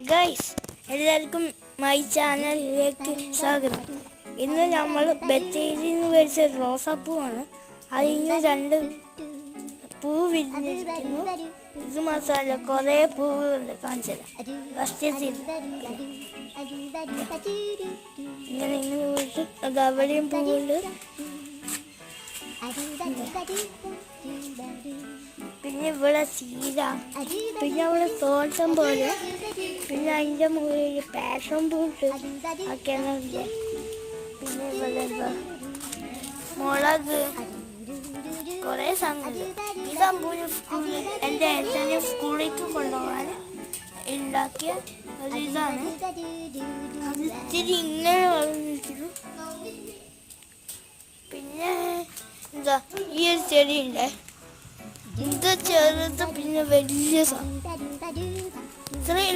Guys, എല്ലാവർക്കും my ചാനലിലേക്ക് സ്വാഗതം. ഇന്ന് നമ്മൾ ബത്തേരിയിൽ നിന്ന് മേടിച്ച റോസാപ്പൂവാണ്. അതിന് 2 പൂ വിരിഞ്ഞിരിക്കുന്നു. ഇത് മസാല കുറേ പൂവുണ്ട്, കാണിച്ചത് ഫസ്റ്റത്തിൽ ഇങ്ങനെ പോയിട്ട് അത് അവിടെയും പൂവുണ്ട്. പിന്നെ ഇവിടെ ചീര, പിന്നെ അവിടെ തോട്ടം പോലെ, പിന്നെ അതിൻ്റെ മുകളിൽ പാഷൻ പൂട്ട് ഒക്കെയാണ്. പിന്നെ ഇവിടെ മുളക്, കുറേ സംഗതി. ഇതമ്പൂര് സ്കൂളിൽ എൻ്റെ ഏട്ടനെ സ്കൂളിലേക്ക് കൊണ്ടുപോകാൻ ഉണ്ടാക്കിയ ഒരു ഇതാണ്. അത് ഇത്തിരി ഇങ്ങനെ വളർന്നിട്ടു. പിന്നെ എന്താ ഈ ഒരു ചെടിയുണ്ട്, ഇത് ചെറുത്, പിന്നെ വലിയ ഇത്രയും